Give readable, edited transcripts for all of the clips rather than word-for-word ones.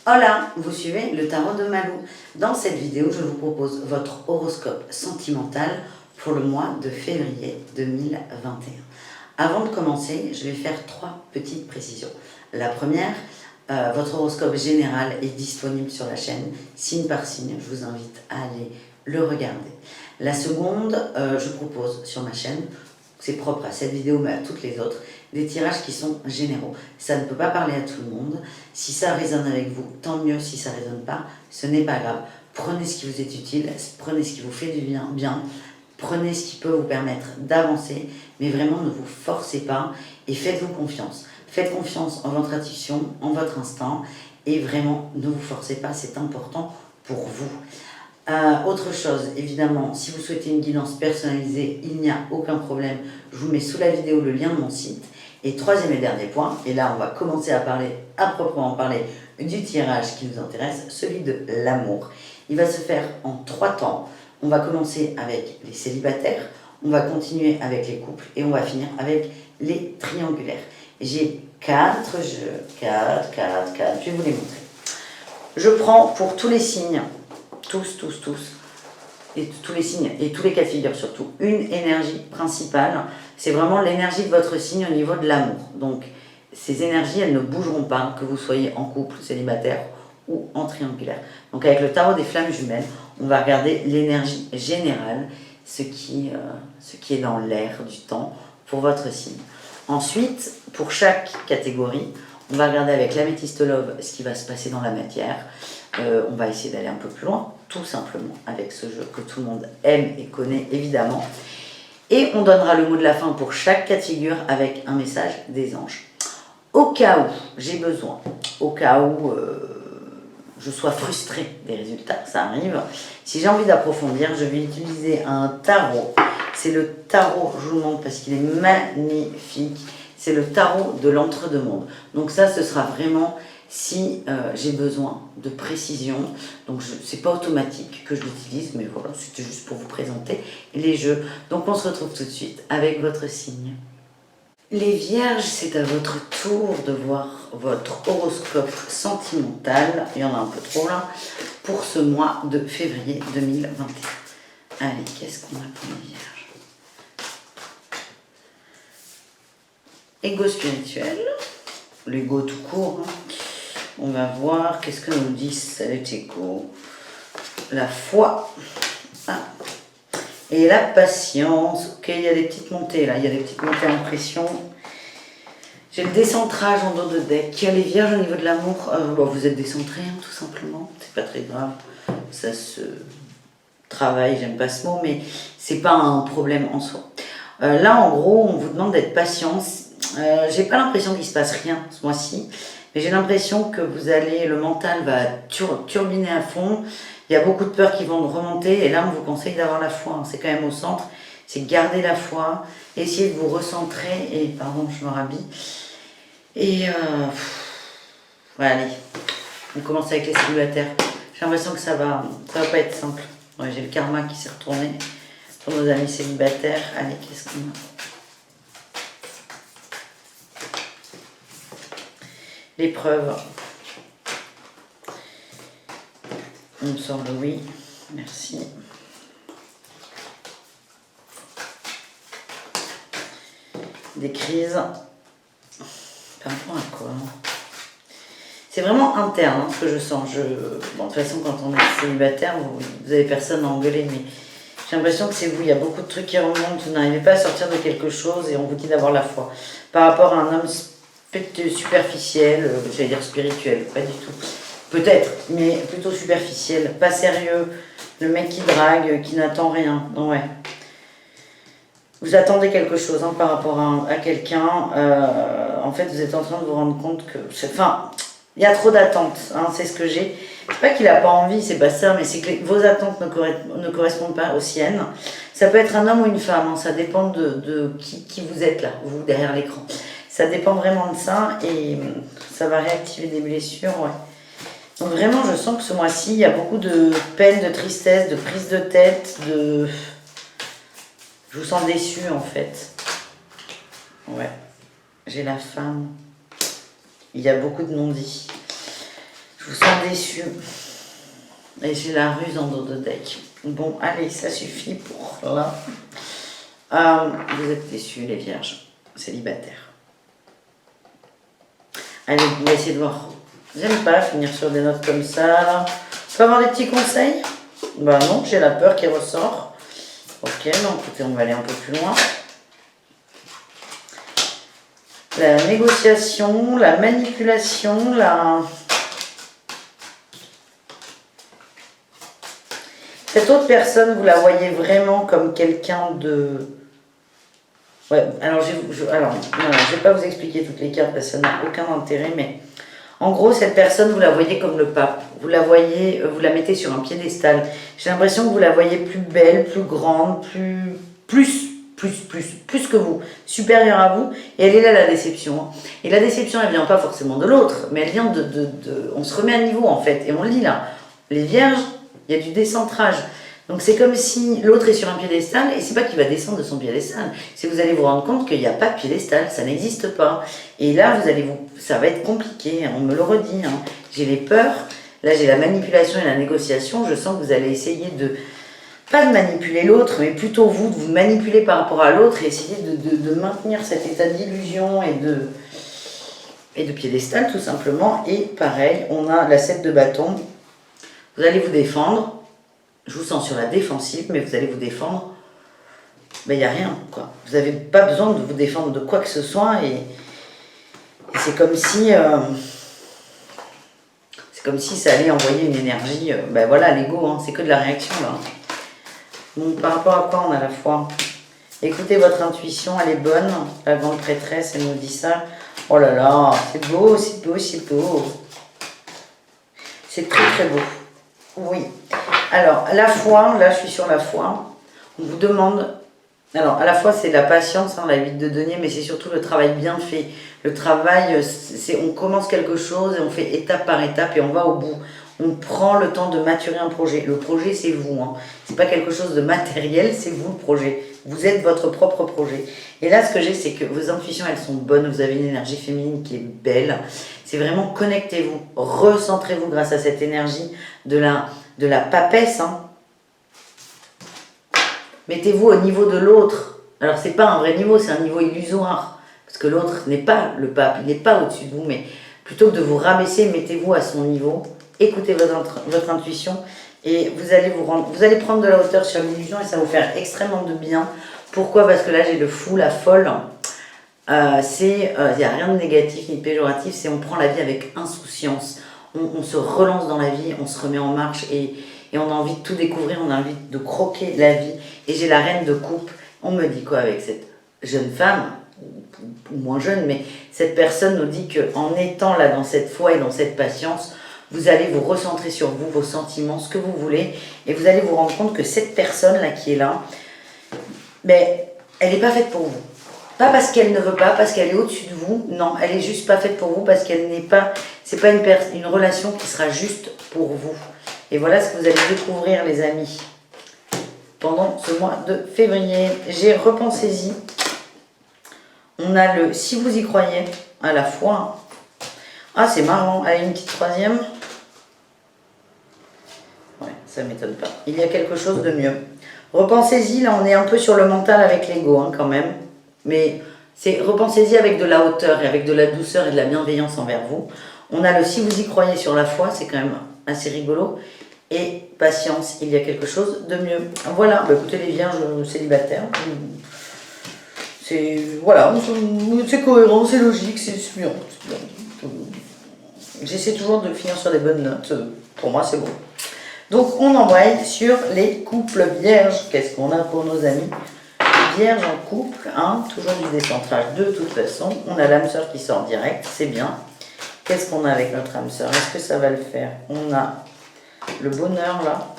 Hola, vous suivez le tarot de Malou. Dans cette vidéo, je vous propose votre horoscope sentimental pour le mois de février 2021. Avant de commencer, je vais faire 3 petites précisions. La première, votre horoscope général est disponible sur la chaîne, signe par signe. Je vous invite à aller le regarder. La seconde, je propose sur ma chaîne, c'est propre à cette vidéo mais à toutes les autres, des tirages qui sont généraux. Ça ne peut pas parler à tout le monde. Si ça résonne avec vous, tant mieux. Si ça ne résonne pas, ce n'est pas grave. Prenez ce qui vous est utile, prenez ce qui vous fait du bien, prenez ce qui peut vous permettre d'avancer, mais vraiment ne vous forcez pas et faites-vous confiance. Faites confiance en votre intuition, en votre instinct, et vraiment ne vous forcez pas, c'est important pour vous. Autre chose, évidemment, si vous souhaitez une guidance personnalisée, il n'y a aucun problème. Je vous mets sous la vidéo le lien de mon site. Et troisième et dernier point, et là on va commencer à proprement parler du tirage qui nous intéresse, celui de l'amour. Il va se faire en 3 temps. On va commencer avec les célibataires, on va continuer avec les couples et on va finir avec les triangulaires. J'ai 4 jeux, 4, je vais vous les montrer. Je prends pour tous les signes, tous, et tous les signes, et tous les cas de figure surtout, une énergie principale. C'est vraiment l'énergie de votre signe au niveau de l'amour. Donc, ces énergies, elles ne bougeront pas, que vous soyez en couple, célibataire ou en triangulaire. Donc, avec le tarot des flammes jumelles, on va regarder l'énergie générale, ce qui est dans l'air du temps pour votre signe. Ensuite, pour chaque catégorie, on va regarder avec l'améthyste love ce qui va se passer dans la matière. On va essayer d'aller un peu plus loin, tout simplement, avec ce jeu que tout le monde aime et connaît évidemment. Et on donnera le mot de la fin pour chaque cas de figure avec un message des anges. Au cas où j'ai besoin, au cas où je sois frustrée des résultats, ça arrive. Si j'ai envie d'approfondir, je vais utiliser un tarot. C'est le tarot, je vous le montre parce qu'il est magnifique. C'est le tarot de l'entre-deux-mondes. Donc ça, ce sera vraiment si j'ai besoin de précision. Donc c'est pas automatique que je l'utilise, mais voilà, c'était juste pour vous présenter les jeux. Donc on se retrouve tout de suite avec votre signe. Les vierges, c'est à votre tour de voir votre horoscope sentimental. Il y en a un peu trop là, pour ce mois de février 2021. Allez, qu'est-ce qu'on a pour les vierges? Ego spirituel, l'ego tout court. On va voir qu'est-ce que nous dit cet ego. La foi. Et la patience. Ok, il y a des petites montées là, il y a des petites montées en pression. J'ai le décentrage en dos de deck. Les vierges au niveau de l'amour, vous êtes décentrés tout simplement. C'est pas très grave. Ça se travaille, j'aime pas ce mot, mais c'est pas un problème en soi. Là en gros, on vous demande d'être patient. J'ai pas l'impression qu'il se passe rien ce mois-ci, mais j'ai l'impression que le mental va turbiner à fond. Il y a beaucoup de peurs qui vont remonter, et là on vous conseille d'avoir la foi. C'est quand même au centre, c'est garder la foi, essayer de vous recentrer, et pardon, je me rhabille. Et ouais, allez, on commence avec les célibataires. J'ai l'impression que ça va pas être simple. Ouais, j'ai le karma qui s'est retourné pour nos amis célibataires. Allez, qu'est-ce qu'on a? L'épreuve. On me semble oui. Merci. Des crises. Par rapport à quoi? C'est vraiment interne ce que je sens. Bon, de toute façon, quand on est célibataire, vous avez personne à engueuler, mais j'ai l'impression que c'est vous. Il y a beaucoup de trucs qui remontent. Vous n'arrivez pas à sortir de quelque chose et on vous dit d'avoir la foi. Par rapport à un homme superficiel, j'allais dire spirituel, pas du tout. Peut-être, mais plutôt superficiel, pas sérieux. Le mec qui drague, qui n'attend rien. Ouais. Vous attendez quelque chose par rapport à quelqu'un. En fait, vous êtes en train de vous rendre compte que... Enfin, il y a trop d'attentes. C'est ce que j'ai. C'est pas qu'il n'a pas envie, c'est pas ça, mais c'est que vos attentes ne correspondent pas aux siennes. Ça peut être un homme ou une femme. Ça dépend de qui vous êtes là, vous, derrière l'écran. Ça dépend vraiment de ça et ça va réactiver des blessures. Ouais. Donc vraiment, je sens que ce mois-ci, il y a beaucoup de peine, de tristesse, de prise de tête, Je vous sens déçu en fait. Ouais. J'ai la femme. Il y a beaucoup de non-dits. Je Je vous sens déçu. Et j'ai la ruse en dos de deck. Bon, allez, ça suffit pour là. Vous êtes déçus, les vierges célibataires. Allez, on va essayer de voir. J'aime pas finir sur des notes comme ça. Là. Je peux avoir des petits conseils? Bah non, j'ai la peur qui ressort. Ok, non, écoutez, on va aller un peu plus loin. La négociation, la manipulation, la... Cette autre personne, vous la voyez vraiment comme quelqu'un de... Ouais, alors je vais pas vous expliquer toutes les cartes parce que ça n'a aucun intérêt, mais en gros, cette personne, vous la voyez comme le pape. Vous la voyez, vous la mettez sur un piédestal. J'ai l'impression que vous la voyez plus belle, plus grande, plus que vous, supérieure à vous. Et elle est là, la déception. Hein. Et la déception, elle vient pas forcément de l'autre, mais elle vient on se remet à niveau, en fait. Et on le dit là, les vierges, il y a du décentrage. Donc c'est comme si l'autre est sur un piédestal, et c'est pas qu'il va descendre de son piédestal, c'est que vous allez vous rendre compte qu'il n'y a pas de piédestal, ça n'existe pas. Et là, ça va être compliqué, on me le redit. Hein. J'ai les peurs, là j'ai la manipulation et la négociation, je sens que vous allez essayer pas de manipuler l'autre, mais plutôt vous, de vous manipuler par rapport à l'autre, et essayer de maintenir cet état d'illusion et de piédestal tout simplement. Et pareil, on a la 7 de bâton, vous allez vous défendre. Je vous sens sur la défensive, mais vous allez vous défendre. Ben, il n'y a rien, quoi. Vous n'avez pas besoin de vous défendre de quoi que ce soit. Et c'est comme si... ça allait envoyer une énergie... ben voilà, l'ego, hein, c'est que de la réaction, là. Bon, par rapport à quoi on a la foi? Écoutez votre intuition, elle est bonne. La grande prêtresse, elle nous dit ça. Oh là là, c'est beau, c'est beau, c'est beau. C'est très, très beau. Oui. Alors, la foi, là je suis sur la foi, on vous demande, alors à la fois c'est la patience, hein, la 8 de denier, mais c'est surtout le travail bien fait. Le travail, on commence quelque chose et on fait étape par étape et on va au bout. On prend le temps de maturer un projet. Le projet c'est vous, hein. C'est pas quelque chose de matériel, c'est vous le projet. Vous êtes votre propre projet. Et là ce que j'ai c'est que vos intuitions elles sont bonnes, vous avez une énergie féminine qui est belle. C'est vraiment connectez-vous, recentrez-vous grâce à cette énergie de la papesse, hein. Mettez-vous au niveau de l'autre. Alors c'est pas un vrai niveau, c'est un niveau illusoire. Parce que l'autre n'est pas le pape, il n'est pas au-dessus de vous, mais plutôt que de vous rabaisser, mettez-vous à son niveau. Écoutez votre intuition et vous allez prendre de la hauteur sur l'illusion et ça va vous faire extrêmement de bien. Pourquoi? Parce que là j'ai le fou, la folle. Il n'y a rien de négatif ni de péjoratif, c'est on prend la vie avec insouciance. On se relance dans la vie, on se remet en marche et on a envie de tout découvrir, on a envie de croquer la vie. Et j'ai la reine de coupe. On me dit quoi avec cette jeune femme, ou moins jeune, mais cette personne nous dit qu'en étant là dans cette foi et dans cette patience, vous allez vous recentrer sur vous, vos sentiments, ce que vous voulez, et vous allez vous rendre compte que cette personne-là qui est là, mais elle n'est pas faite pour vous. Pas parce qu'elle ne veut pas, parce qu'elle est au-dessus de vous, non, elle est juste pas faite pour vous, parce qu'elle n'est pas, c'est pas une relation qui sera juste pour vous. Et voilà ce que vous allez découvrir les amis, pendant ce mois de février. J'ai repensez-y. On a le si vous y croyez, à la fois. Ah, c'est marrant. Allez, une petite troisième. Ouais, ça ne m'étonne pas. Il y a quelque chose de mieux. Repensez-y, là, on est un peu sur le mental avec l'ego, hein, quand même. Mais repensez-y avec de la hauteur et avec de la douceur et de la bienveillance envers vous. On a le si vous y croyez sur la foi, c'est quand même assez rigolo. Et patience, il y a quelque chose de mieux. Voilà, bah écoutez les vierges célibataires, c'est cohérent, c'est logique, c'est bien. J'essaie toujours de finir sur des bonnes notes, pour moi c'est bon. Donc on embraye sur les couples vierges. Qu'est-ce qu'on a pour nos amis vierges en couple, hein, toujours du décentrage de toute façon. On a l'âme sœur qui sort direct, c'est bien. Qu'est-ce qu'on a avec notre âme sœur? Est-ce que ça va le faire? On a le bonheur là.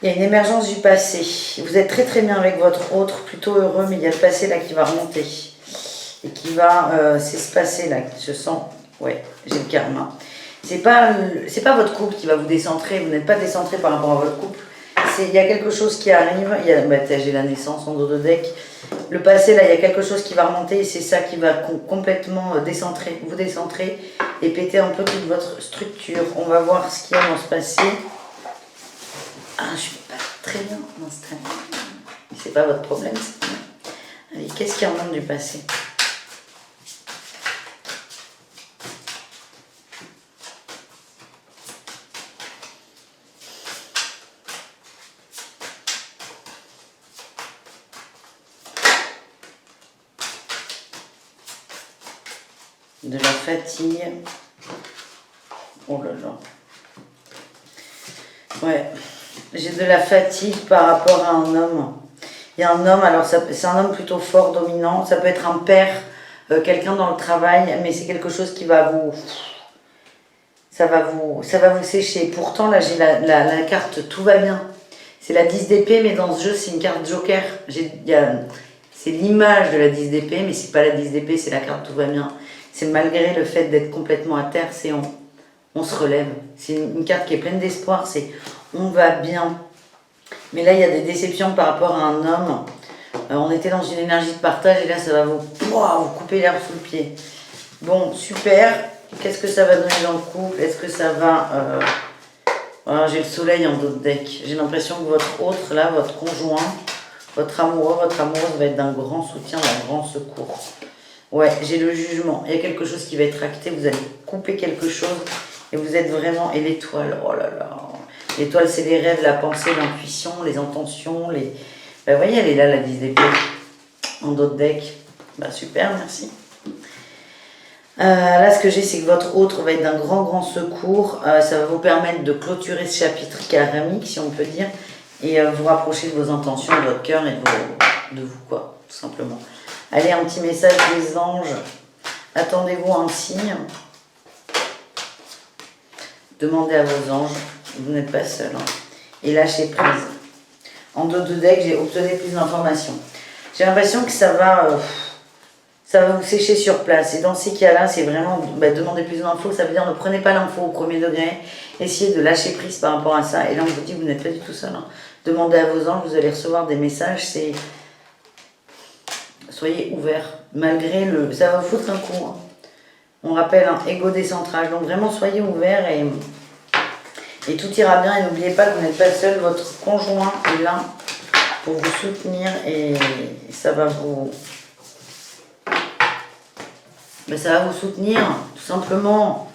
Il y a une émergence du passé. Vous êtes très très bien avec votre autre, plutôt heureux, mais il y a le passé là qui va remonter. Et qui va s'espacer là, je sens. Ouais, j'ai le karma. C'est pas votre couple qui va vous décentrer, vous n'êtes pas décentré par rapport à votre couple. il y a quelque chose qui arrive. J'ai la naissance en dos de deck. Le passé, là, il y a quelque chose qui va remonter et c'est ça qui va complètement vous décentrer et péter un peu toute votre structure. On va voir ce qu'il y a dans ce passé. Ah, je suis pas très bien dans ce temps. C'est pas votre problème, c'est bien. Allez, qu'est-ce qui remonte du passé? De la fatigue. Oh là là. Ouais. J'ai de la fatigue par rapport à un homme. Il y a un homme, alors c'est un homme plutôt fort, dominant. Ça peut être un père, quelqu'un dans le travail, mais c'est quelque chose qui va vous... Ça va vous sécher. Pourtant, là, j'ai la carte Tout va bien. C'est la 10 d'épée, mais dans ce jeu, c'est une carte joker. C'est l'image de la 10 d'épée, mais c'est pas la 10 d'épée, c'est la carte Tout va bien. C'est malgré le fait d'être complètement à terre, c'est on se relève. C'est une carte qui est pleine d'espoir, c'est on va bien. Mais là, il y a des déceptions par rapport à un homme. On était dans une énergie de partage et là, ça va vous couper l'herbe sous le pied. Bon, super. Qu'est-ce que ça va donner dans le couple? Est-ce que ça va... Voilà, j'ai le soleil en dos de deck. J'ai l'impression que votre autre, là, votre conjoint, votre amoureux, votre amoureuse va être d'un grand soutien, d'un grand secours. Ouais, j'ai le jugement. Il y a quelque chose qui va être acté. Vous allez couper quelque chose et vous êtes vraiment... Et l'étoile, oh là là. L'étoile, c'est les rêves, la pensée, l'intuition, les intentions, les... vous voyez, elle est là, la 10 d'épée, en dos de deck. Super, merci. Là, ce que j'ai, c'est que votre autre va être d'un grand secours. Ça va vous permettre de clôturer ce chapitre karmique, si on peut dire, et vous rapprocher de vos intentions, de votre cœur et de vous, quoi, tout simplement. Allez, un petit message des anges. Attendez-vous un signe. Demandez à vos anges. Vous n'êtes pas seul. Hein. Et lâchez prise. En dos de deck, j'ai obtenu plus d'informations. J'ai l'impression que ça va vous sécher sur place. Et dans ces cas-là, c'est vraiment demander plus d'infos. Ça veut dire ne prenez pas l'info au premier degré. Essayez de lâcher prise par rapport à ça. Et là, on vous dit que vous n'êtes pas du tout seul. Hein. Demandez à vos anges, vous allez recevoir des messages. Soyez ouverts. Malgré le... Ça va vous foutre un coup. Hein. On rappelle un égo décentrage. Donc vraiment, soyez ouverts et tout ira bien. Et n'oubliez pas que vous n'êtes pas seul. Votre conjoint est là pour vous soutenir et ça va vous... ça va vous soutenir, tout simplement.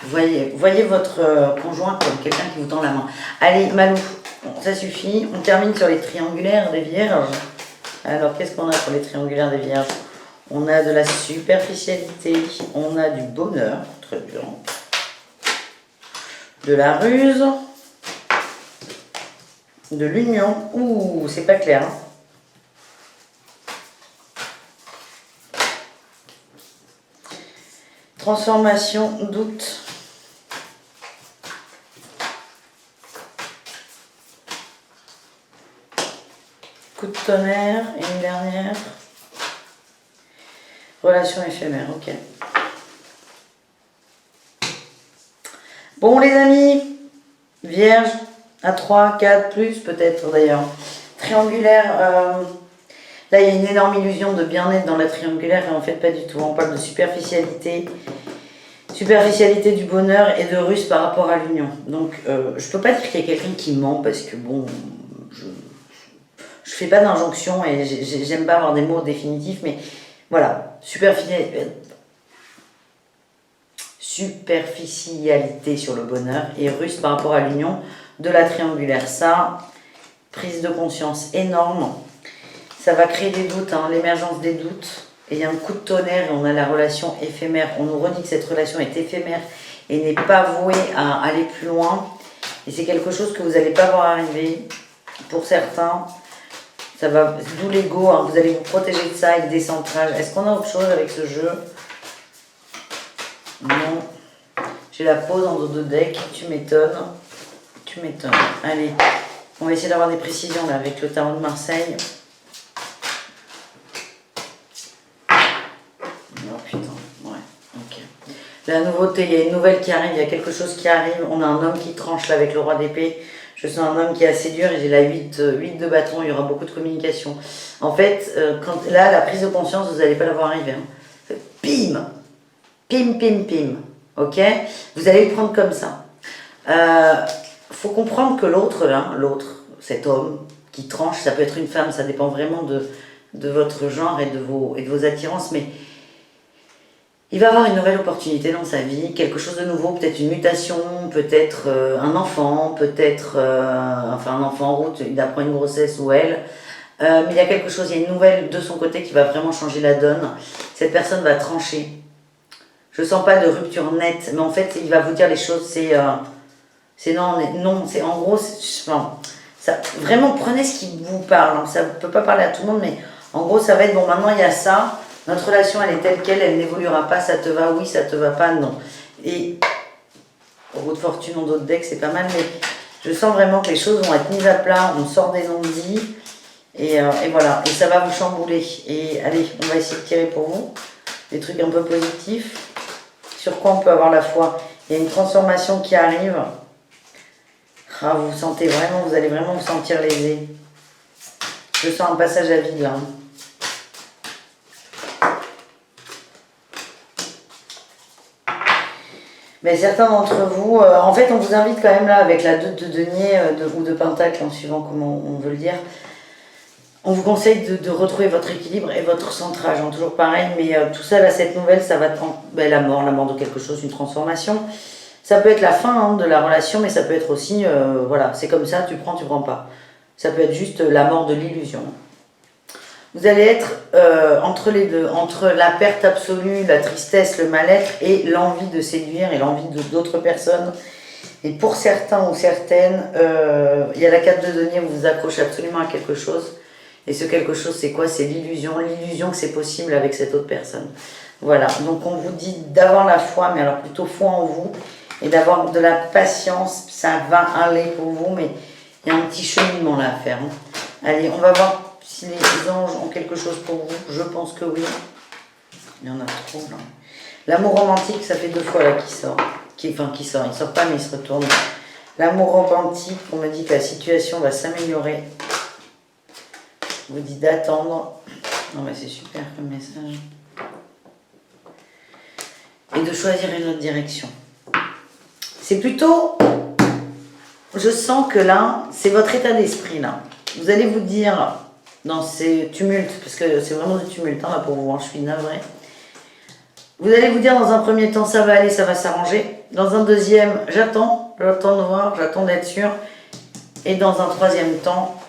Voyez votre conjoint comme quelqu'un qui vous tend la main. Allez, Malou, ça suffit. On termine sur les triangulaires des vierges. Alors, qu'est-ce qu'on a pour les triangulaires des vierges? On a de la superficialité, on a du bonheur, très bien. De la ruse, de l'union. Ouh, c'est pas clair. Hein. Transformation, doute. Coup de tonnerre, et une dernière. Relation éphémère, ok. Bon les amis, vierge, à 3, 4, plus peut-être d'ailleurs. Triangulaire, là il y a une énorme illusion de bien-être dans la triangulaire et en fait pas du tout. On parle de superficialité du bonheur et de ruse par rapport à l'union. Donc je peux pas dire qu'il y a quelqu'un qui ment parce que bon, je fais pas d'injonction et j'aime pas avoir des mots définitifs, mais voilà, superficialité sur le bonheur et ruse par rapport à l'union de la triangulaire. Ça, prise de conscience énorme. Ça va créer des doutes, hein, l'émergence des doutes. Et il y a un coup de tonnerre et on a la relation éphémère. On nous redit que cette relation est éphémère et n'est pas vouée à aller plus loin. Et c'est quelque chose que vous n'allez pas voir arriver. Pour certains, ça va, d'où l'ego, hein, vous allez vous protéger de ça et le décentrage. Est-ce qu'on a autre chose avec ce jeu? Non. J'ai la pause en dos de deck. Tu m'étonnes. Tu m'étonnes. Allez, on va essayer d'avoir des précisions là avec le tarot de Marseille. Oh putain, ouais, ok. La nouveauté, il y a une nouvelle qui arrive, il y a quelque chose qui arrive. On a un homme qui tranche là avec le roi d'épée. Je sens un homme qui est assez dur et j'ai la 8 de bâton, il y aura beaucoup de communication. En fait, là, la prise de conscience, vous n'allez pas la voir arriver. Hein. Pim, pim, pim, pim. Ok? Vous allez le prendre comme ça. Faut comprendre que l'autre, là, cet homme qui tranche, ça peut être une femme, ça dépend vraiment de votre genre et de vos attirances, mais il va avoir une nouvelle opportunité dans sa vie, quelque chose de nouveau, peut-être une mutation, peut-être un enfant, peut-être un enfant en route, il apprend une grossesse ou elle. Mais il y a quelque chose, il y a une nouvelle de son côté qui va vraiment changer la donne. Cette personne va trancher. Je ne sens pas de rupture nette, mais en fait, il va vous dire les choses, c'est non, c'est en gros, ça, vraiment prenez ce qui vous parle. Hein. Ça ne peut pas parler à tout le monde, mais en gros, ça va être bon, maintenant il y a ça. Notre relation, elle est telle qu'elle, elle n'évoluera pas, ça te va, oui, ça te va pas, non. Et roue de fortune en d'autres decks, c'est pas mal, mais je sens vraiment que les choses vont être mises à plat, on sort des non-dits, et voilà, et ça va vous chambouler. Et allez, on va essayer de tirer pour vous des trucs un peu positifs. Sur quoi on peut avoir la foi? Il y a une transformation qui arrive. Ah, vous vous sentez vraiment, vous allez vraiment vous sentir lésé. Je sens un passage à vide là. Mais certains d'entre vous, en fait, on vous invite quand même là, avec la 2 de denier ou de pentacle, en suivant comment on veut le dire, on vous conseille de retrouver votre équilibre et votre centrage, hein, toujours pareil, mais tout ça, là, cette nouvelle, ça va être la mort de quelque chose, une transformation. Ça peut être la fin hein, de la relation, mais ça peut être aussi, voilà, c'est comme ça, tu prends pas. Ça peut être juste la mort de l'illusion. Vous allez être entre les deux, entre la perte absolue, la tristesse, le mal-être et l'envie de séduire et l'envie d'autres personnes. Et pour certains ou certaines, il y a la 4 de denier, vous vous accrochez absolument à quelque chose. Et ce quelque chose, c'est quoi? C'est l'illusion que c'est possible avec cette autre personne. Voilà, donc on vous dit d'avoir la foi, mais alors plutôt foi en vous, et d'avoir de la patience, ça va aller pour vous, mais il y a un petit cheminement là à faire. Hein. Allez, on va voir si les anges ont quelque chose pour vous. Je pense que oui. Il y en a trop là. L'amour romantique, ça fait 2 fois là qui sort. Il sort pas, mais il se retourne. L'amour romantique, on me dit que la situation va s'améliorer. On vous dit d'attendre. Non mais c'est super comme message. Et de choisir une autre direction. C'est plutôt... Je sens que là, c'est votre état d'esprit là. Vous allez vous dire, dans ces tumultes, parce que c'est vraiment du tumulte hein, là pour vous, hein, je suis navrée. Vous allez vous dire dans un premier temps, ça va aller, ça va s'arranger. Dans un deuxième, j'attends de voir, j'attends d'être sûr. Et dans un troisième temps,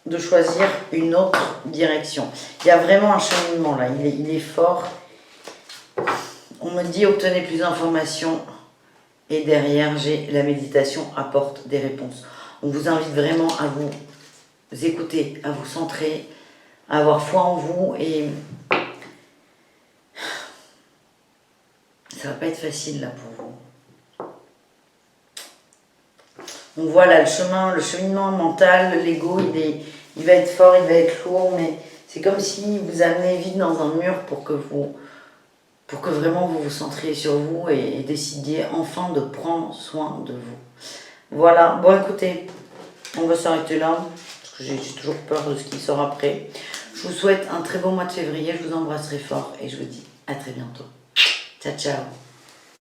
de choisir une autre direction. Il y a vraiment un cheminement là, il est fort. On me dit, obtenez plus d'informations. Et derrière, j'ai la méditation apporte des réponses. On vous invite vraiment à vous écouter, à vous centrer, à avoir foi en vous. Et ça va pas être facile là pour vous. On voit là le cheminement mental, l'ego, il va être fort, il va être lourd, mais c'est comme si vous amenez vite dans un mur pour que vraiment vous vous centriez sur vous et décidiez enfin de prendre soin de vous. Voilà, bon écoutez, on va s'arrêter là, parce que j'ai toujours peur de ce qui sort après. Je vous souhaite un très bon mois de février, je vous embrasse très fort et je vous dis à très bientôt. Ciao, ciao.